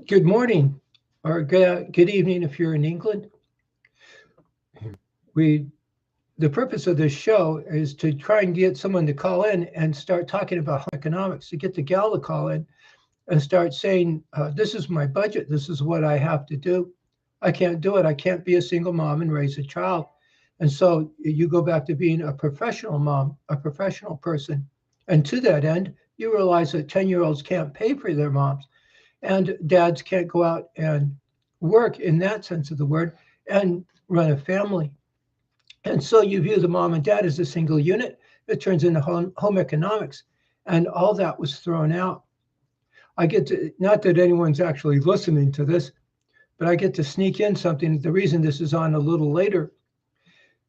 Good morning or good evening if you're in England. We The purpose of this show is to try and get someone to call in and start talking about home economics, to get the gal to call in and start saying, this is my budget, this is what I have to do. I can't do it. I can't be a single mom and raise a child. And so you go back to being a professional mom, a professional person. And to that end, you realize that 10-year-olds can't pay for their moms and dads can't go out and work in that sense of the word and run a family. And so you view the mom and dad as a single unit. It turns into home economics. And all that was thrown out. I get to, not that anyone's actually listening to this, but I get to sneak in something. The reason this is on a little later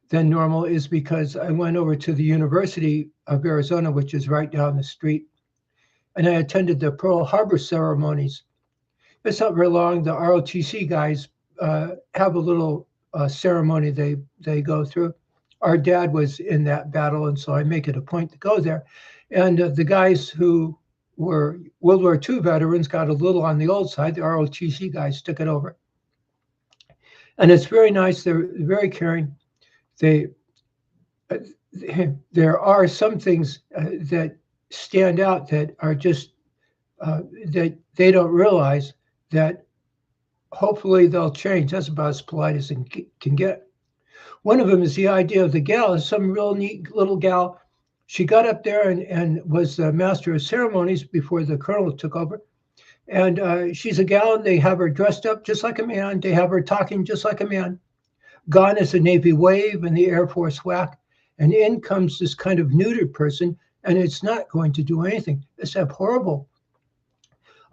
than normal is because I went over to the University of Arizona, which is right down the street, and I attended the Pearl Harbor ceremonies. It's not very long. The ROTC guys have a little ceremony they go through. Our dad was in that battle, and so I make it a point to go there. And the guys who were World War II veterans got a little on the old side. The ROTC guys took it over, and it's very nice. They're very caring. They uh, there are some things that stand out that are just that they don't realize that hopefully they'll change. That's about as polite as it can get. One of them is the idea of the gal is some real neat little gal. She got up there and was the master of ceremonies before the colonel took over. And she's a gal, and they have her dressed up just like a man. They have her talking just like a man. Gone is the Navy wave and the Air Force whack. And in comes this kind of neutered person, and it's not going to do anything except horrible.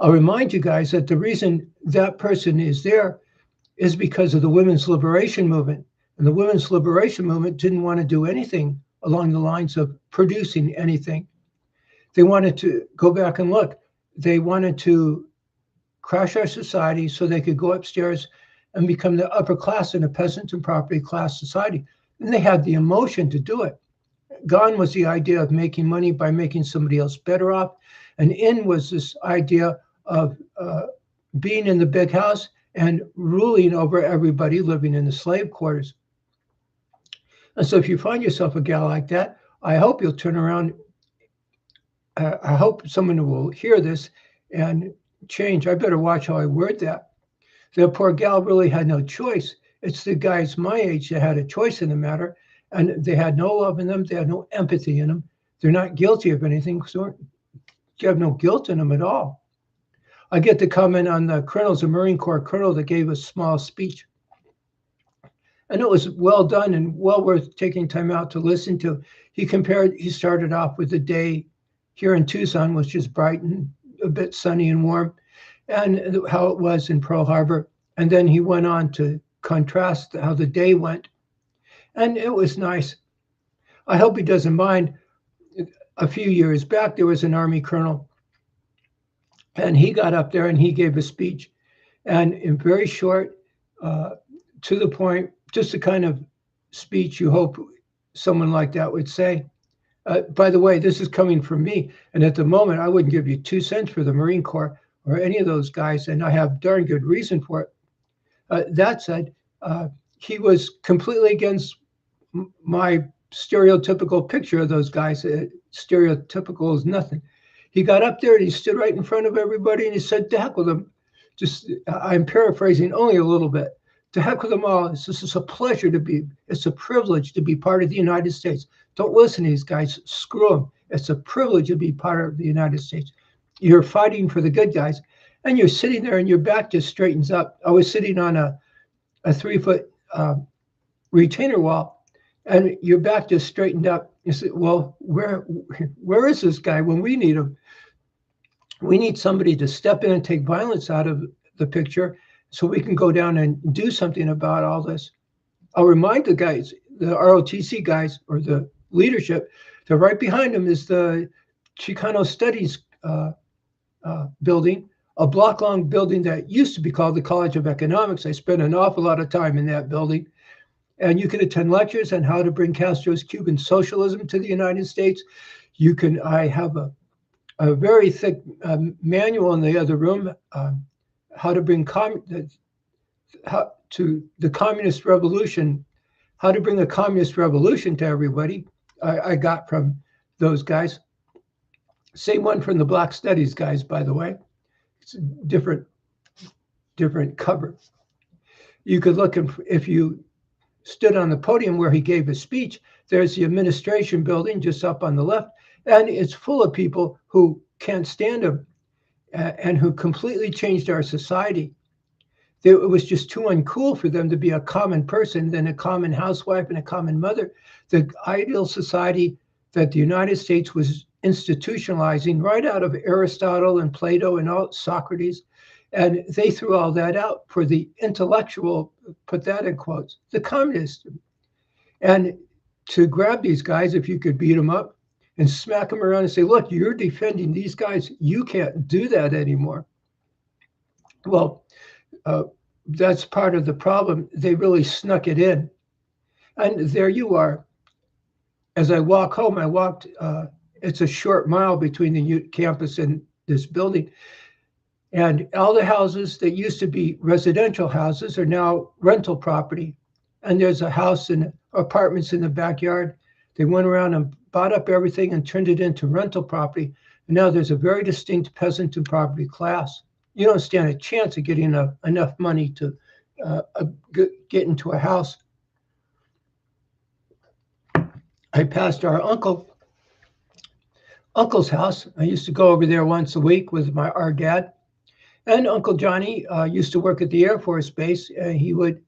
I'll remind you guys that the reason that person is there is because of the women's liberation movement. And the women's liberation movement didn't want to do anything along the lines of producing anything. They wanted to go back and look. They wanted to crash our society so they could go upstairs and become the upper class in a peasant and property class society. And they had the emotion to do it. Gone was the idea of making money by making somebody else better off. And in was this idea of being in the big house and ruling over everybody living in the slave quarters. And so if you find yourself a gal like that, I hope you'll turn around. I hope someone will hear this and change. I better watch how I word that. The poor gal really had no choice. It's the guys my age that had a choice in the matter, and they had no love in them. They had no empathy in them. They're not guilty of anything. So you have no guilt in them at all. I get to comment on the colonel's a Marine Corps colonel that gave a small speech. And it was well done and well worth taking time out to listen to. He started off with the day here in Tucson, which is bright and a bit sunny and warm, and how it was in Pearl Harbor. And then he went on to contrast how the day went. And it was nice. I hope he doesn't mind. A few years back, there was an Army colonel, and he got up there and he gave a speech. And in very short, to the point, just the kind of speech you hope someone like that would say. By the way, this is coming from me. And at the moment, I wouldn't give you 2 cents for the Marine Corps or any of those guys. And I have darn good reason for it. That said, he was completely against my stereotypical picture of those guys. Stereotypical is nothing. He got up there and he stood right in front of everybody and he said, to heck with them. I'm paraphrasing only a little bit. To heck with them all. This is a pleasure it's a privilege to be part of the United States. Don't listen to these guys. Screw them. It's a privilege to be part of the United States. You're fighting for the good guys. And you're sitting there and your back just straightens up. I was sitting on a 3-foot retainer wall and your back just straightened up. You say, well, where is this guy when we need him? We need somebody to step in and take violence out of the picture so we can go down and do something about all this. I'll remind the guys, the ROTC guys or the leadership, that right behind them is the Chicano Studies building, a block-long building that used to be called the College of Economics. I spent an awful lot of time in that building. And you can attend lectures on how to bring Castro's Cuban socialism to the United States. I have a very thick manual in the other room, how to bring to the communist revolution, how to bring a communist revolution to everybody. I got from those guys. Same one from the Black Studies guys, by the way. It's a different cover. You could look, if you stood on the podium where he gave his speech, there's the administration building just up on the left, and it's full of people who can't stand him and who completely changed our society. It was just too uncool for them to be a common person than a common housewife and a common mother. The ideal society that the United States was institutionalizing right out of Aristotle and Plato and all Socrates, and they threw all that out for the intellectual, put that in quotes, the communist. And to grab these guys, if you could beat them up and smack them around and say, look, you're defending these guys, you can't do that anymore. Well, that's part of the problem. They really snuck it in. And there you are. As I walk home, it's a short mile between the campus and this building. And all the houses that used to be residential houses are now rental property. And there's a house and apartments in the backyard. They went around and bought up everything and turned it into rental property. And now there's a very distinct peasant and property class. You don't stand a chance of getting enough money to get into a house. I passed our uncle's house. I used to go over there once a week with our dad. And Uncle Johnny used to work at the Air Force Base. He would,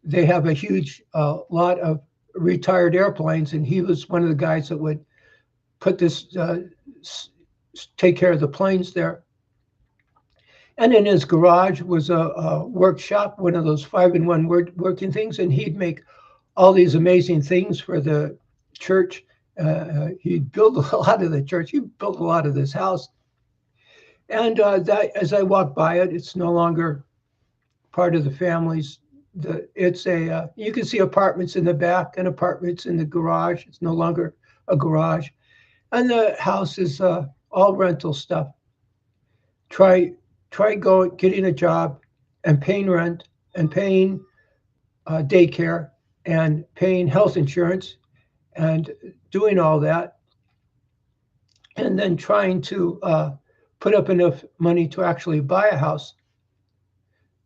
they have a huge lot of retired airplanes, and he was one of the guys that would put this, take care of the planes there. And in his garage was a workshop, one of those 5-in-1 working things, and he'd make all these amazing things for the church. He'd build a lot of the church. He built a lot of this house. And that, as I walk by it, it's no longer part of the family's. It's you can see apartments in the back and apartments in the garage. It's no longer a garage. And the house is all rental stuff. Try getting a job and paying rent and paying daycare and paying health insurance and doing all that. And then trying to put up enough money to actually buy a house.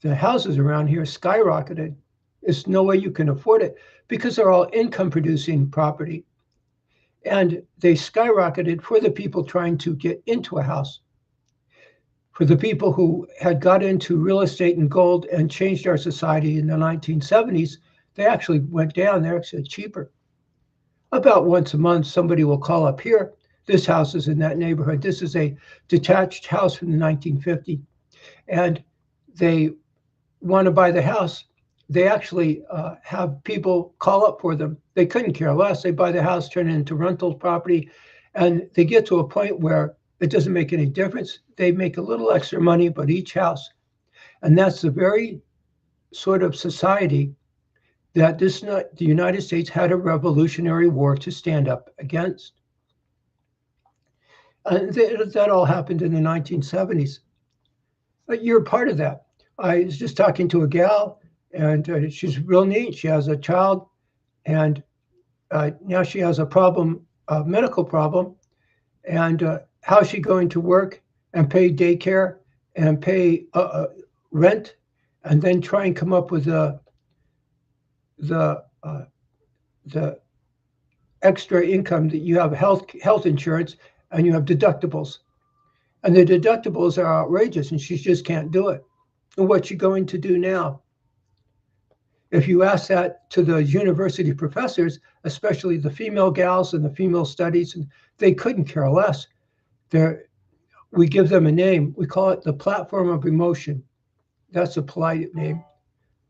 The houses around here skyrocketed. There's no way you can afford it because they're all income producing property. And they skyrocketed for the people trying to get into a house. For the people who had got into real estate and gold and changed our society in the 1970s, they actually went down. They're actually cheaper. About once a month, somebody will call up here. This house is in that neighborhood. This is a detached house from the 1950s. And they want to buy the house. They actually have people call up for them. They couldn't care less. They buy the house, turn it into rental property, and they get to a point where it doesn't make any difference. They make a little extra money, but each house. And that's the very sort of society that the United States had a revolutionary war to stand up against. And that all happened in the 1970s. But you're part of that. I was just talking to a gal, and she's real neat. She has a child, and now she has a problem, a medical problem. And how's she going to work and pay daycare and pay rent, and then try and come up with the extra income that you have health insurance and you have deductibles, and the deductibles are outrageous, and she just can't do it. And what's she going to do now? If you ask that to the university professors, especially the female gals and the female studies, and they couldn't care less. We give them a name. We call it the platform of emotion. That's a polite name.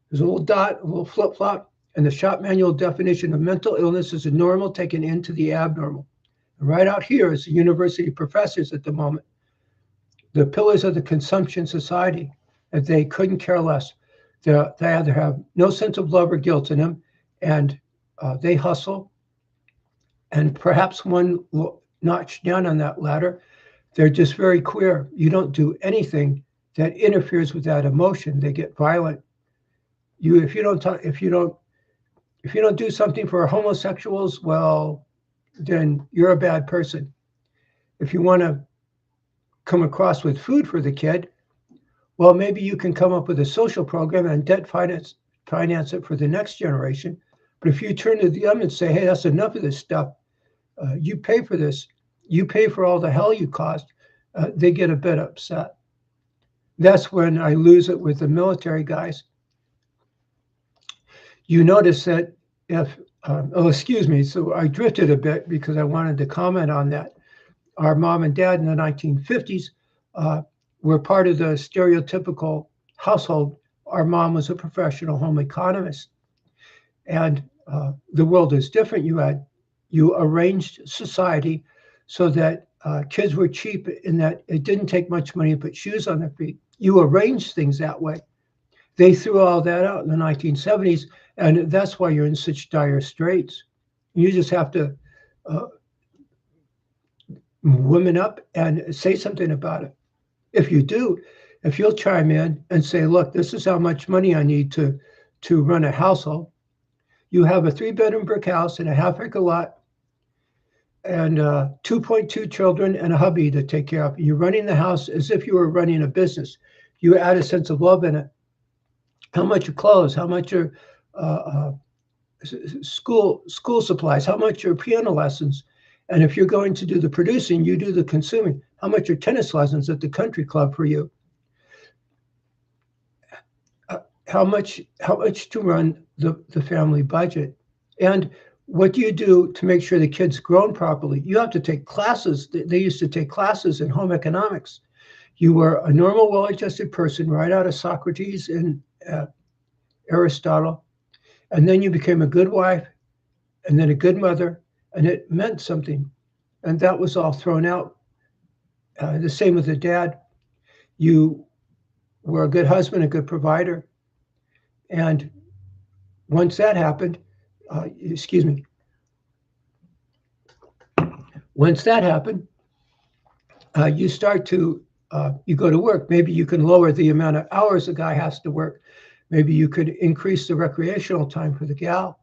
There's a little dot, a little flip-flop, and the shop manual definition of mental illness is a normal taken into the abnormal. And right out here is the university professors at the moment. The pillars of the consumption society, that they couldn't care less. They either have no sense of love or guilt in them, and they hustle. And perhaps one notch down on that ladder. They're just very queer. You don't do anything that interferes with that emotion. They get violent. If you don't do something for homosexuals, well, then you're a bad person. If you want to come across with food for the kid, well, maybe you can come up with a social program and debt finance it for the next generation. But if you turn to them and say, hey, that's enough of this stuff, you pay for this, you pay for all the hell you caused, they get a bit upset. That's when I lose it with the military guys. You notice that excuse me, so I drifted a bit because I wanted to comment on that. Our mom and dad in the 1950s were part of the stereotypical household. Our mom was a professional home economist. And the world is different. You arranged society so that kids were cheap in that it didn't take much money to put shoes on their feet. You arranged things that way. They threw all that out in the 1970s, and that's why you're in such dire straits. You just have to women up and say something about it. If you do, if you'll chime in and say, look, this is how much money I need to run a household. You have a 3-bedroom brick house and a half-acre lot and 2.2 children and a hubby to take care of. You're running the house as if you were running a business. You add a sense of love in it. How much are clothes? How much are school supplies? How much are piano lessons? And if you're going to do the producing, you do the consuming. How much are tennis lessons at the country club for you? How much to run the family budget? And what do you do to make sure the kid's grown properly? You have to take classes. They used to take classes in home economics. You were a normal, well-adjusted person right out of Socrates and Aristotle. And then you became a good wife and then a good mother, and it meant something. And that was all thrown out. The same with the dad. You were a good husband, a good provider. And once that happened, once that happened, you start to, you go to work. Maybe you can lower the amount of hours a guy has to work. Maybe you could increase the recreational time for the gal.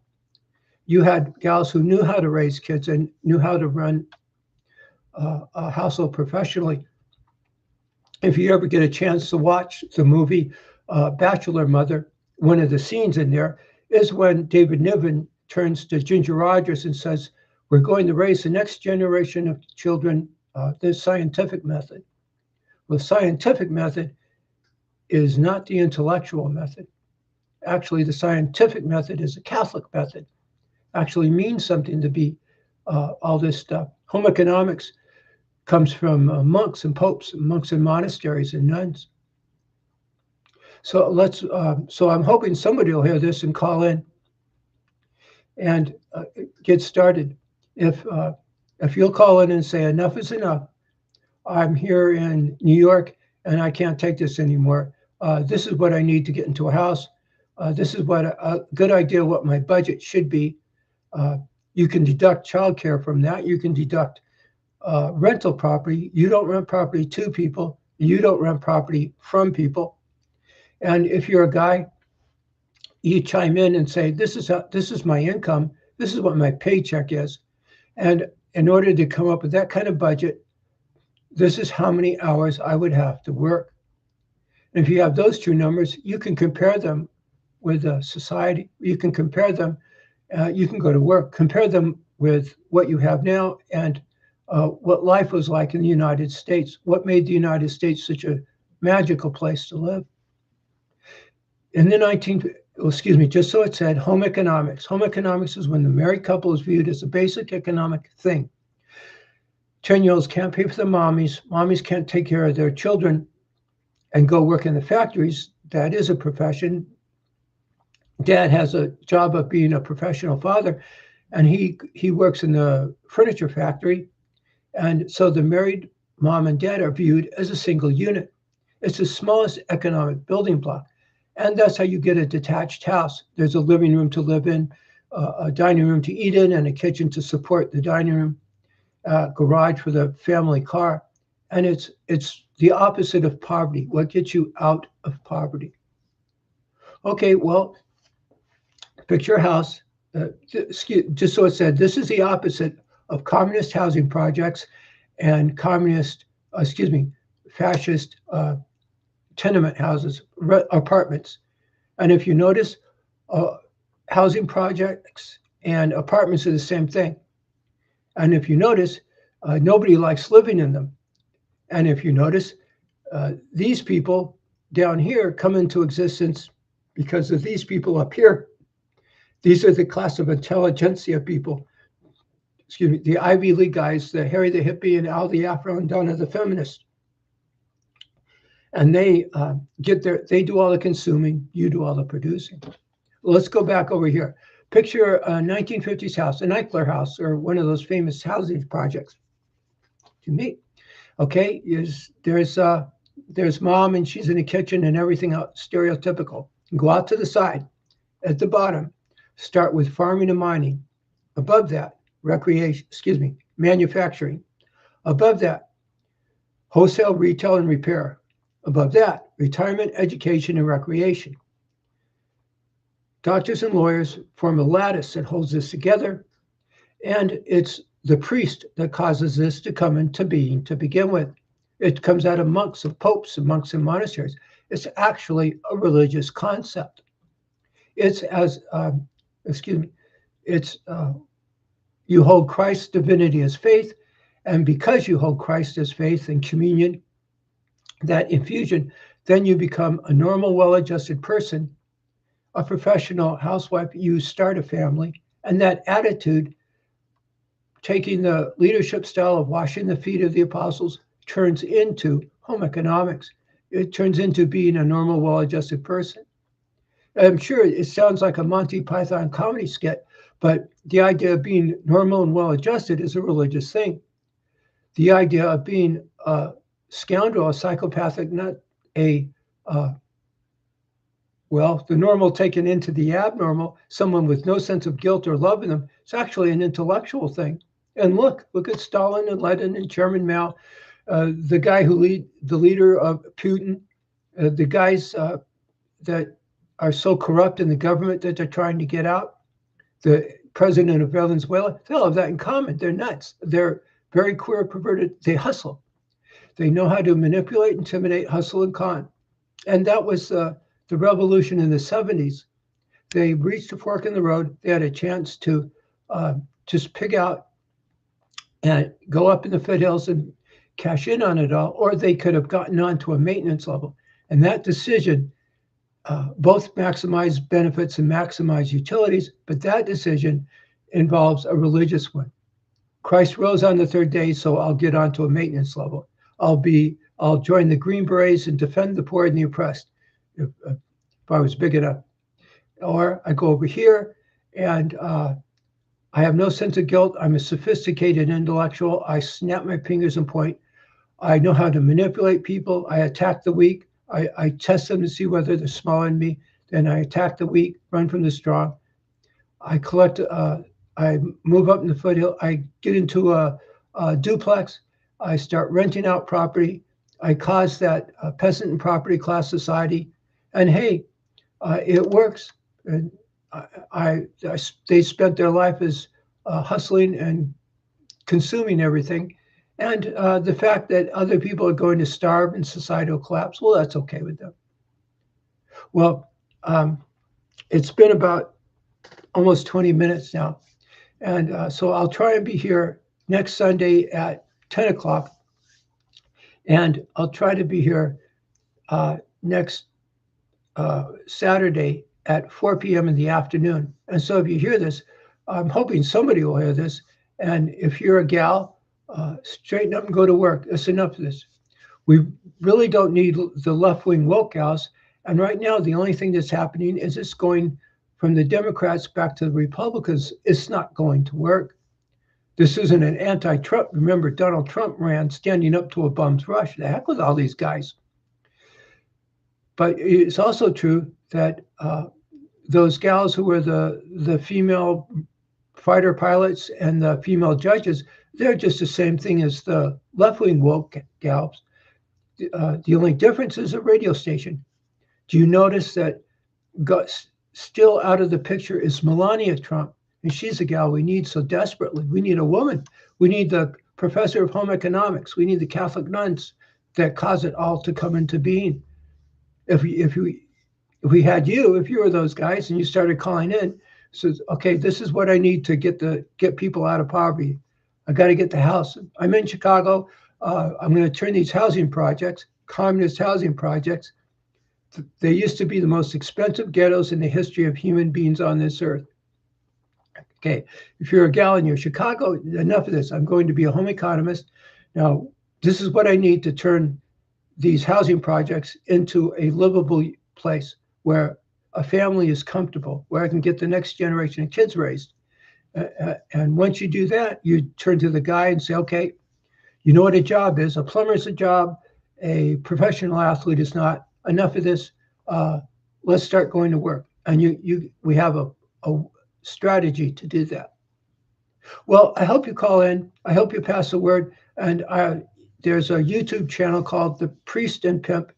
You had gals who knew how to raise kids and knew how to run a household professionally. If you ever get a chance to watch the movie Bachelor Mother, one of the scenes in there is when David Niven turns to Ginger Rogers and says, we're going to raise the next generation of children the scientific method. Well, the scientific method is not the intellectual method. Actually, the scientific method is a Catholic method. Actually means something to be all this stuff. Home economics comes from monks and popes, monks and monasteries and nuns. So so I'm hoping somebody will hear this and call in and get started. If you'll call in and say enough is enough, I'm here in New York and I can't take this anymore. This is what I need to get into a house. This is what a good idea what my budget should be. You can deduct childcare from that. You can deduct rental property. You don't rent property to people. You don't rent property from people. And if you're a guy, you chime in and say, this is my income. This is what my paycheck is. And in order to come up with that kind of budget, this is how many hours I would have to work. And if you have those two numbers, you can compare them with society. You can compare them. You can go to work, compare them with what you have now and what life was like in the United States. What made the United States such a magical place to live? In the just so it said, home economics. Home economics is when the married couple is viewed as a basic economic thing. 10-year-olds can't pay for the mommies. Mommies can't take care of their children and go work in the factories. That is a profession. Dad has a job of being a professional father, and he works in the furniture factory. And so the married mom and dad are viewed as a single unit. It's the smallest economic building block. And that's how you get a detached house. There's a living room to live in, a dining room to eat in, and a kitchen to support the dining room. garage for the family car. And it's the opposite of poverty. What gets you out of poverty? Okay, well, picture a house. Just so it said, this is the opposite of communist housing projects and fascist tenement houses, apartments. And if you notice, housing projects and apartments are the same thing. And if you notice, nobody likes living in them. And if you notice, these people down here come into existence because of these people up here. These are the class of intelligentsia people, the Ivy League guys, the Harry the Hippie and Al the Afro and Donna the feminist. And they they do all the consuming, you do all the producing. Let's go back over here. Picture a 1950s house, an Eichler house, or one of those famous housing projects. To me, okay, there's mom and she's in the kitchen and everything else, stereotypical. Go out to the side, at the bottom, start with farming and mining. Above that, manufacturing. Above that, wholesale, retail, and repair. Above that, retirement, education, and recreation. Doctors and lawyers form a lattice that holds this together, and it's the priest that causes this to come into being to begin with. It comes out of monks, of popes, and monks in monasteries. It's actually a religious concept. It's you hold Christ's divinity as faith, and because you hold Christ as faith and communion, that infusion, then you become a normal, well-adjusted person, a professional housewife, you start a family, and that attitude, taking the leadership style of washing the feet of the apostles, turns into home economics. It turns into being a normal, well-adjusted person. I'm sure it sounds like a Monty Python comedy skit, but the idea of being normal and well-adjusted is a religious thing. The idea of being a scoundrel, a psychopathic, not the normal taken into the abnormal, someone with no sense of guilt or love in them, it's actually an intellectual thing. And look at Stalin and Lenin and Chairman Mao, the guy the leader of Putin, the guys that are so corrupt in the government that they're trying to get out, the president of Venezuela, they all have that in common. They're nuts. They're very queer, perverted. They hustle. They know how to manipulate, intimidate, hustle, and con. And that was the revolution in the 70s. They reached a fork in the road. They had a chance to just pig out and go up in the foothills and cash in on it all, or they could have gotten on to a maintenance level. And that decision both maximize benefits and maximize utilities, but that decision involves a religious one. Christ rose on the third day, so I'll get onto a maintenance level. I'll join the Green Berets and defend the poor and the oppressed, if I was big enough. Or I go over here and I have no sense of guilt. I'm a sophisticated intellectual. I snap my fingers and point. I know how to manipulate people. I attack the weak. I test them to see whether they're smaller than me. Then I attack the weak, run from the strong. I collect, I move up in the foothill. I get into a duplex. I start renting out property. I cause that peasant and property class society. And hey, it works. And they spent their life as hustling and consuming everything. And the fact that other people are going to starve and societal collapse, well, that's okay with them. Well, it's been about almost 20 minutes now. And so I'll try and be here next Sunday at 10 o'clock. And I'll try to be here next Saturday at 4 p.m. in the afternoon. And so if you hear this, I'm hoping somebody will hear this. And if you're a gal, straighten up and go to work. That's enough of this. We really don't need the left-wing woke gals. And right now, the only thing that's happening is it's going from the Democrats back to the Republicans. It's not going to work. This isn't an anti-Trump. Remember, Donald Trump ran standing up to a bum's rush. The heck with all these guys. But it's also true that those gals who were the female fighter pilots and the female judges, They're just the same thing as the left-wing woke gals. The only difference is a radio station. Do you notice that got still out of the picture is Melania Trump? And she's a gal we need so desperately. We need a woman. We need the professor of home economics. We need the Catholic nuns that cause it all to come into being. If we had you, if you were those guys and you started calling in, says, okay, this is what I need to get people out of poverty. I got to get the house. I'm in Chicago. I'm going to turn these housing projects, communist housing projects. They used to be the most expensive ghettos in the history of human beings on this earth. Okay, if you're a gal and you're Chicago, enough of this. I'm going to be a home economist. Now, this is what I need to turn these housing projects into a livable place where a family is comfortable, where I can get the next generation of kids raised. And once you do that, you turn to the guy and say, okay, you know what a job is. A plumber is a job. A professional athlete is not. Enough of this. Let's start going to work. And we have a strategy to do that. Well, I hope you call in. I hope you pass the word. And there's a YouTube channel called The Priest and Pimp,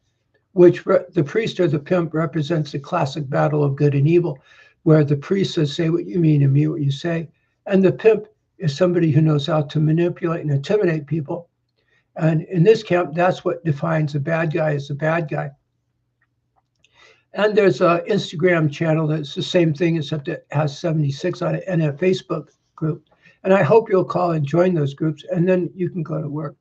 which the priest or the pimp represents the classic battle of good and evil, where the priest says, say what you mean and mean what you say. And the pimp is somebody who knows how to manipulate and intimidate people. And in this camp, that's what defines a bad guy as a bad guy. And there's an Instagram channel that's the same thing, except it has 76 on it, and a Facebook group. And I hope you'll call and join those groups, and then you can go to work.